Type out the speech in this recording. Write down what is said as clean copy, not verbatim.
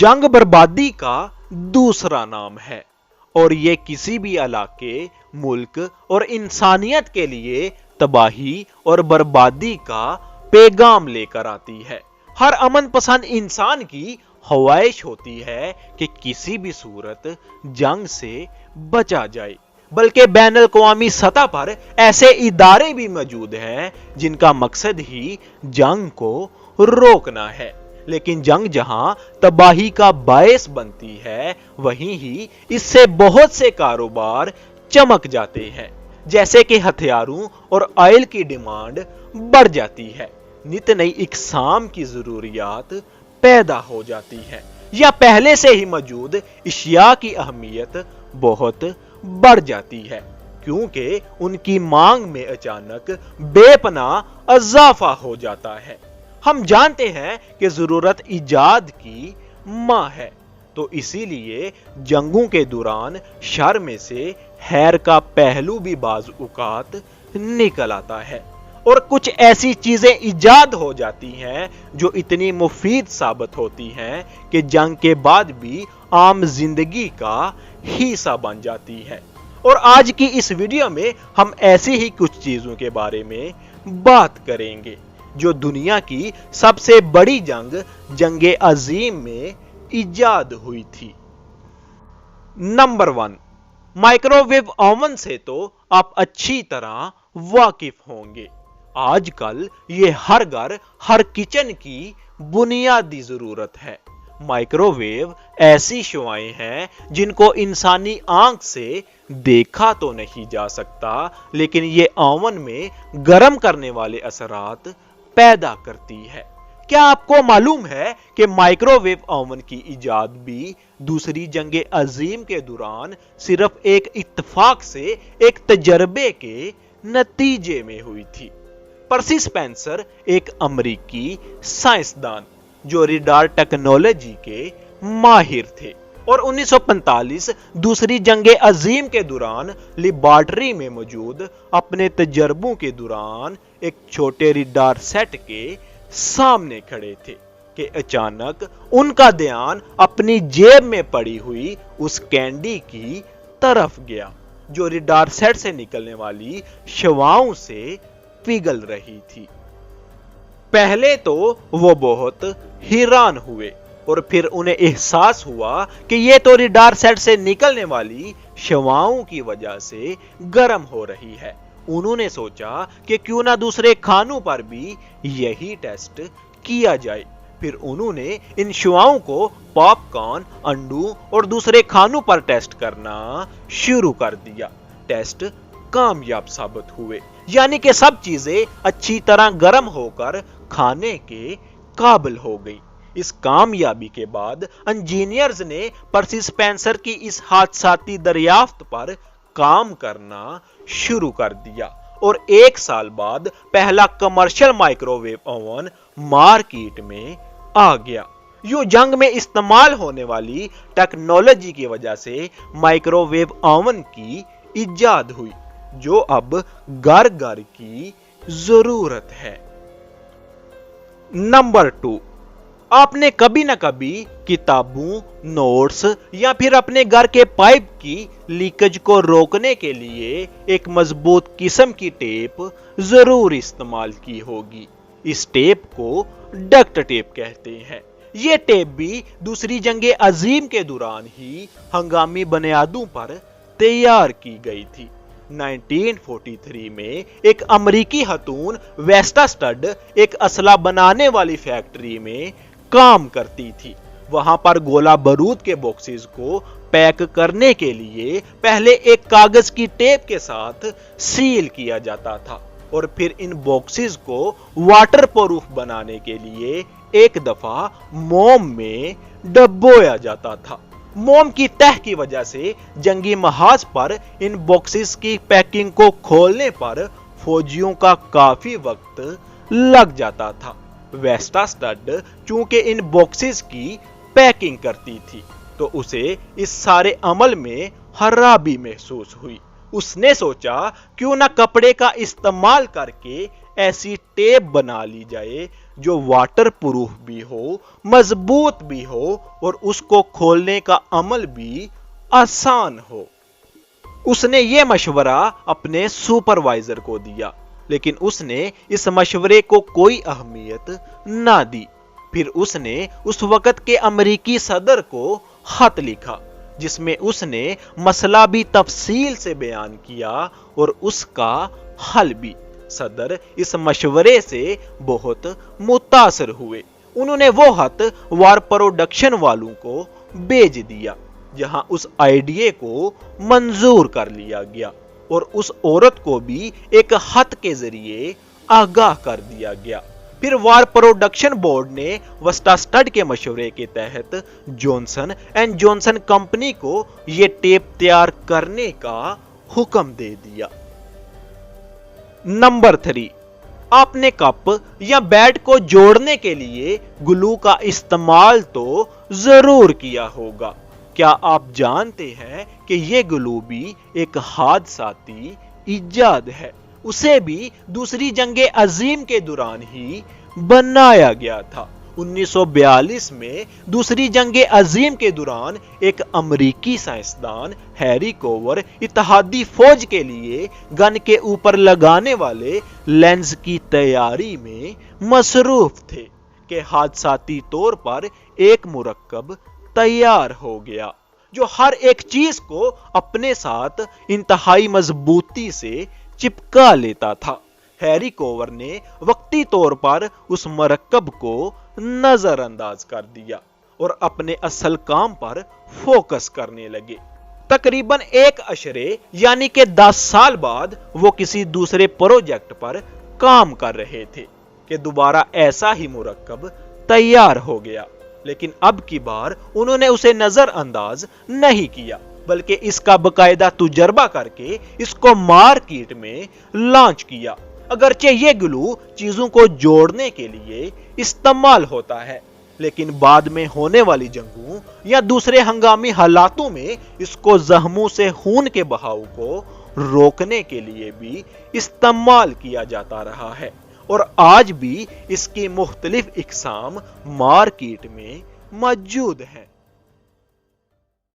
जंग बर्बादी का दूसरा नाम है और ये किसी भी इलाके, मुल्क और इंसानियत के लिए तबाही और बर्बादी का पैगाम लेकर आती है। हर अमन पसंद इंसान की ख्वाहिश होती है कि किसी भी सूरत जंग से बचा जाए, बल्कि बैनुल अक़वामी सतह पर ऐसे इदारे भी मौजूद हैं जिनका मकसद ही जंग को रोकना है। लेकिन जंग जहां तबाही का बायस बनती है, वहीं ही इससे बहुत से कारोबार चमक जाते हैं, जैसे कि हथियारों और ऑयल की डिमांड बढ़ जाती है, नित नई इक़साम की जरूरियात पैदा हो जाती है, या पहले से ही मौजूद इशिया की अहमियत बहुत बढ़ जाती है क्योंकि उनकी मांग में अचानक बेपनाह इजाफा हो जाता है। हम जानते हैं कि जरूरत इजाद की मां है, तो इसीलिए जंगों के दौरान शर में से खैर का पहलू भी बाज़ औक़ात निकल आता है और कुछ ऐसी चीजें इजाद हो जाती हैं जो इतनी मुफीद साबित होती हैं कि जंग के बाद भी आम जिंदगी का हिस्सा बन जाती है। और आज की इस वीडियो में हम ऐसी ही कुछ चीजों के बारे में बात करेंगे जो दुनिया की सबसे बड़ी जंगे अजीम में इजाद हुई थी। नंबर 1, माइक्रोवेव ओवन से तो आप अच्छी तरह वाकिफ होंगे। आजकल ये हर घर, हर किचन की बुनियादी जरूरत है। माइक्रोवेव ऐसी शुआएं हैं जिनको इंसानी आंख से देखा तो नहीं जा सकता, लेकिन ये ओवन में गर्म करने वाले असरात पैदा करती है। क्या आपको मालूम है कि माइक्रोवेव ओवन की इजाद भी दूसरी जंगे अजीम के दौरान सिर्फ एक इत्तेफाक से, एक तजर्बे के नतीजे में हुई थी। पर्सी स्पेंसर एक अमेरिकी साइंसदान जो रेडार टेक्नोलॉजी के माहिर थे और 1945 दूसरी जंगे अजीम के दौरान लेबॉर्टरी में मौजूद अपने तजर्बों के दौरान एक छोटे रेडार सेट के सामने खड़े थे कि अचानक उनका ध्यान अपनी जेब में पड़ी हुई उस कैंडी की तरफ गया जो रेडार सेट से निकलने वाली शवाओं से पिघल रही थी। पहले तो वो बहुत हैरान हुए और फिर उन्हें एहसास हुआ कि ये तो रेडार सेट से निकलने वाली शवाओं की वजह से गर्म हो रही है। उन्होंने सोचा कि क्यों ना दूसरे खानों पर भी यही टेस्ट किया जाए। फिर उन्होंने इन शवाओं को पॉपकॉर्न, अंडों और दूसरे खानों पर टेस्ट करना शुरू कर दिया। टेस्ट कामयाब साबित हुए, यानी कि सब चीजें अच्छी तरह गर्म होकर खाने के काबिल हो गई। इस कामयाबी के बाद इंजीनियर्स ने पर्सी स्पेंसर की इस हादसाती दरियाफ्त पर काम करना शुरू कर दिया और 1 साल बाद पहला कमर्शियल माइक्रोवेव ओवन मार्केट में आ गया। यूं जंग में इस्तेमाल होने वाली टेक्नोलॉजी की वजह से माइक्रोवेव ओवन की इजाद हुई जो अब घर घर की जरूरत है। नंबर 2, आपने कभी ना कभी किताबों, नोट्स या फिर अपने घर के पाइप की लीकेज को रोकने के लिए एक मजबूत किस्म की टेप जरूर इस्तेमाल की होगी। इस टेप को डक्ट टेप कहते हैं। यह टेप भी दूसरी जंगे अजीम के दौरान ही हंगामी बुनियादों पर तैयार की गई थी। 1943 में एक अमेरिकी खतून वेस्टा स्टड एक असला बनाने वाली फैक्ट्री में काम करती थी। वहां पर गोला बारूद के बॉक्सेस को पैक करने के लिए पहले एक कागज की टेप के साथ सील किया जाता था और फिर इन बॉक्सेस को वाटर प्रूफ बनाने के लिए एक दफा मोम में डुबोया जाता था। मोम की तह की वजह से जंगी महाज पर इन बॉक्सेस की पैकिंग को खोलने पर फौजियों का काफी वक्त लग जाता था। वेस्टा स्टड चूंकि इन बॉक्सेस की पैकिंग करती थी तो उसे इस सारे अमल में खराबी महसूस हुई। उसने सोचा क्यों ना कपड़े का इस्तेमाल करके ایسی ٹیپ بنا لی جائے جو واٹر پروف بھی ہو، مضبوط بھی ہو اور اس کو کھولنے کا عمل بھی آسان ہو۔ اس نے یہ مشورہ اپنے سپروائزر کو دیا، لیکن اس نے اس مشورے کو کوئی اہمیت نہ دی۔ پھر اس نے اس وقت کے امریکی صدر کو خط لکھا جس میں اس نے مسئلہ بھی تفصیل سے بیان کیا اور اس کا حل بھی۔ صدر اس مشورے سے بہت متاثر ہوئے۔ انہوں نے وہ خط وار پروڈکشن والوں کو بھیج دیا جہاں اس آئیڈیا کو منظور کر لیا گیا اور اس عورت کو بھی ایک خط کے ذریعے آگاہ کر دیا گیا۔ پھر وار پروڈکشن بورڈ نے وسٹاسٹڈ کے مشورے کے تحت جانسن اینڈ جانسن کمپنی کو یہ ٹیپ تیار کرنے کا حکم دے دیا۔ نمبر 3، آپ نے کپ یا بیٹ کو جوڑنے کے لیے گلو کا استعمال تو ضرور کیا ہوگا۔ کیا آپ جانتے ہیں کہ یہ گلو بھی ایک حادثاتی ایجاد ہے؟ اسے بھی دوسری جنگ عظیم کے دوران ہی بنایا گیا تھا۔ 1942 میں دوسری جنگ عظیم کے دوران ایک امریکی سائنسدان ہیری کوور اتحادی فوج کے لیے گن کے اوپر لگانے والے لینز کی تیاری میں مصروف تھے کہ حادثاتی طور پر ایک مرکب تیار ہو گیا جو ہر ایک چیز کو اپنے ساتھ انتہائی مضبوطی سے چپکا لیتا تھا۔ ہیری کوور نے وقتی طور پر اس مرکب کو نظر انداز کر دیا اور اپنے اصل کام پر فوکس کرنے لگے۔ تقریباً 1 عشرے یعنی کہ 10 سال بعد وہ کسی دوسرے پروجیکٹ پر کام کر رہے تھے کہ دوبارہ ایسا ہی مرکب تیار ہو گیا، لیکن اب کی بار انہوں نے اسے نظر انداز نہیں کیا بلکہ اس کا باقاعدہ تجربہ کر کے اس کو مارکیٹ میں لانچ کیا۔ اگرچہ یہ گلو چیزوں کو جوڑنے کے لیے استعمال ہوتا ہے، لیکن بعد میں ہونے والی جنگوں یا دوسرے ہنگامی حالاتوں میں اس کو زخموں سے خون کے بہاؤ کو روکنے کے لیے بھی استعمال کیا جاتا رہا ہے اور آج بھی اس کی مختلف اقسام مارکیٹ میں موجود ہیں۔